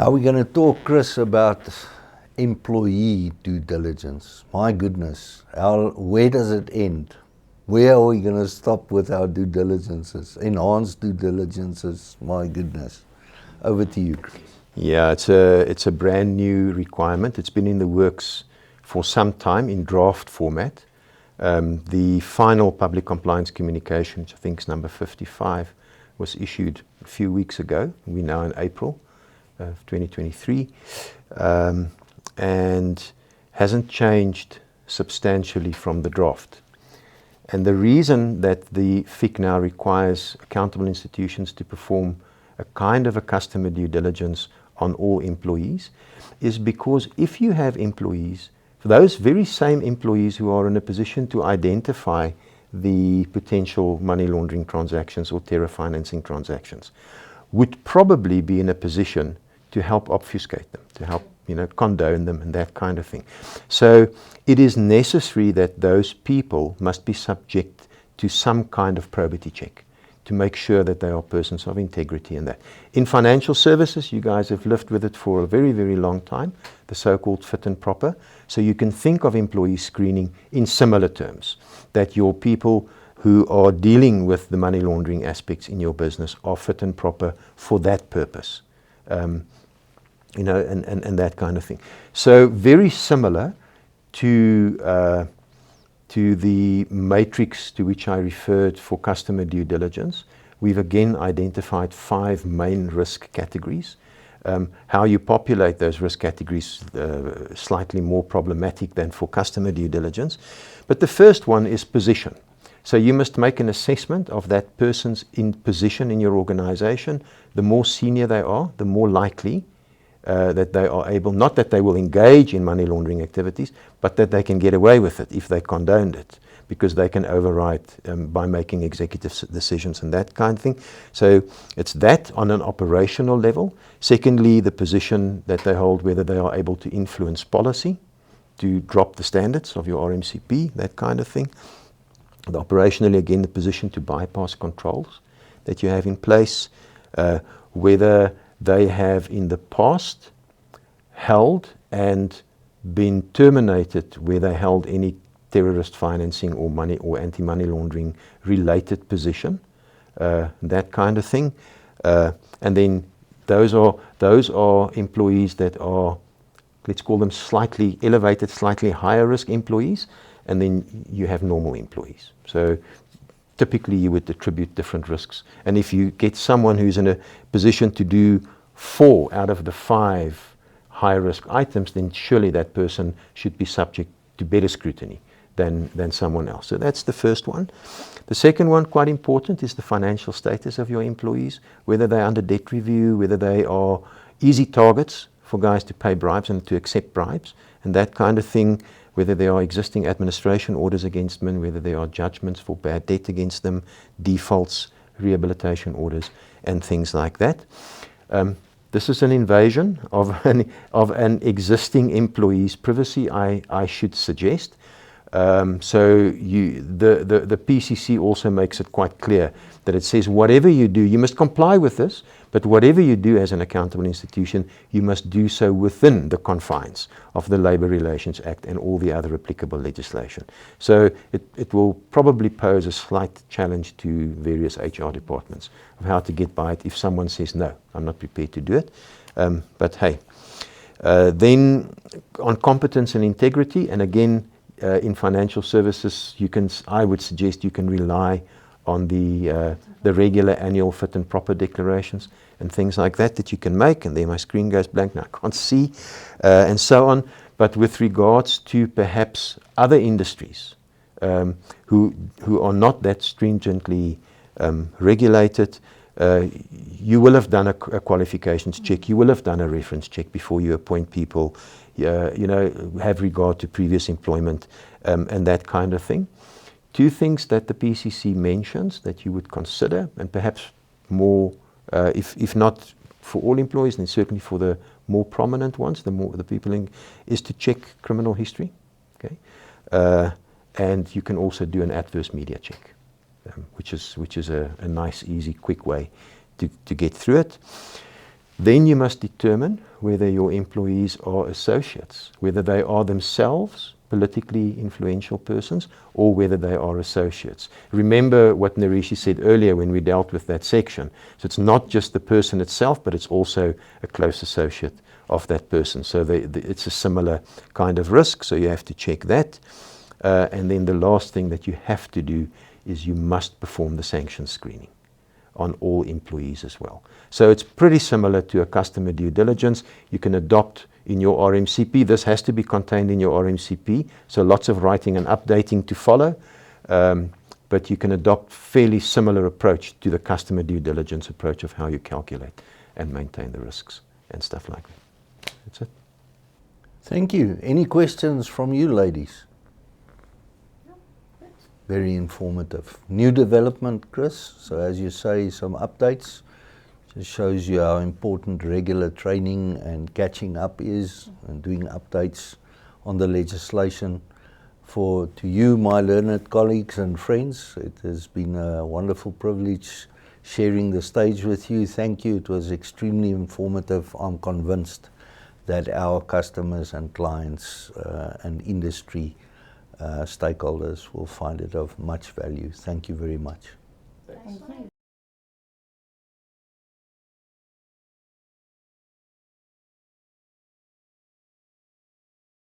Now we're going to talk, Chris, about employee due diligence. My goodness, where does it end? Where are we going to stop with our due diligences, enhanced due diligences? My goodness. Over to you, Chris. Yeah, it's a brand new requirement. It's been in the works for some time in draft format. The final public compliance communication, which I think is number 55, was issued a few weeks ago. We're now in April of 2023, and hasn't changed substantially from the draft. And the reason that the FIC now requires accountable institutions to perform a kind of a customer due diligence on all employees is because if you have employees, those very same employees who are in a position to identify the potential money laundering transactions or terror financing transactions would probably be in a position to help obfuscate them, to help condone them and that kind of thing. So it is necessary that those people must be subject to some kind of probity check to make sure that they are persons of integrity and that. In financial services, you guys have lived with it for a very, very long time, the so-called fit and proper. So you can think of employee screening in similar terms, that your people who are dealing with the money laundering aspects in your business are fit and proper for that purpose. And that kind of thing. So very similar to the matrix to which I referred for customer due diligence. We've again identified 5 main risk categories. How you populate those risk categories slightly more problematic than for customer due diligence. But the first one is position. So you must make an assessment of that person's position in your organization. The more senior they are, the more likely that they are able, not that they will engage in money laundering activities, but that they can get away with it if they condoned it, because they can override by making executive decisions and that kind of thing. So it's that on an operational level. Secondly, the position that they hold, whether they are able to influence policy, to drop the standards of your RMCP, that kind of thing. And operationally, again, the position to bypass controls that you have in place, whether they have in the past held and been terminated where they held any terrorist financing or money or anti-money laundering related position, that kind of thing. And then those are employees that are, let's call them slightly elevated, slightly higher risk employees, and then you have normal employees. So typically you would attribute different risks. And if you get someone who's in a position to do 4 out of the 5 high risk items, then surely that person should be subject to better scrutiny than someone else. So that's the first one. The second one, quite important, is the financial status of your employees, whether they're under debt review, whether they are easy targets for guys to pay bribes and to accept bribes and that kind of thing, whether there are existing administration orders against them, whether there are judgments for bad debt against them, defaults, rehabilitation orders, and things like that. This is an invasion of an existing employee's privacy, I should suggest. So the PCC also makes it quite clear that it says whatever you do, you must comply with this, but whatever you do as an accountable institution, you must do so within the confines of the Labour Relations Act and all the other applicable legislation. So it will probably pose a slight challenge to various HR departments of how to get by it if someone says, no, I'm not prepared to do it. But hey, then on competence and integrity, and again, in financial services, I would suggest you can rely on the regular annual fit and proper declarations and things like that you can make. And there my screen goes blank now, I can't see, and so on. But with regards to perhaps other industries who are not that stringently regulated, you will have done a qualifications check, you will have done a reference check before you appoint people, have regard to previous employment and that kind of thing. 2 things that the PCC mentions that you would consider, and perhaps more, if not for all employees, then certainly for the more prominent ones, the people is to check criminal history. Okay, and you can also do an adverse media check, which is a nice, easy, quick way to get through it. Then you must determine whether your employees are associates, whether they are themselves politically influential persons or whether they are associates. Remember what Nirishi said earlier when we dealt with that section. So it's not just the person itself, but it's also a close associate of that person. So it's a similar kind of risk, so you have to check that. And then the last thing that you have to do is you must perform the sanction screening on all employees as well. So it's pretty similar to a customer due diligence. You can adopt in your RMCP. This has to be contained in your RMCP, so lots of writing and updating to follow. But you can adopt fairly similar approach to the customer due diligence approach of how you calculate and maintain the risks and stuff like that. That's it. Thank you. Any questions from you ladies? Very informative. New development, Chris. So as you say, some updates. Just shows you how important regular training and catching up is and doing updates on the legislation. To you, my learned colleagues and friends, it has been a wonderful privilege sharing the stage with you. Thank you. It was extremely informative. I'm convinced that our customers and clients and industry stakeholders will find it of much value. Thank you very much. Thank you.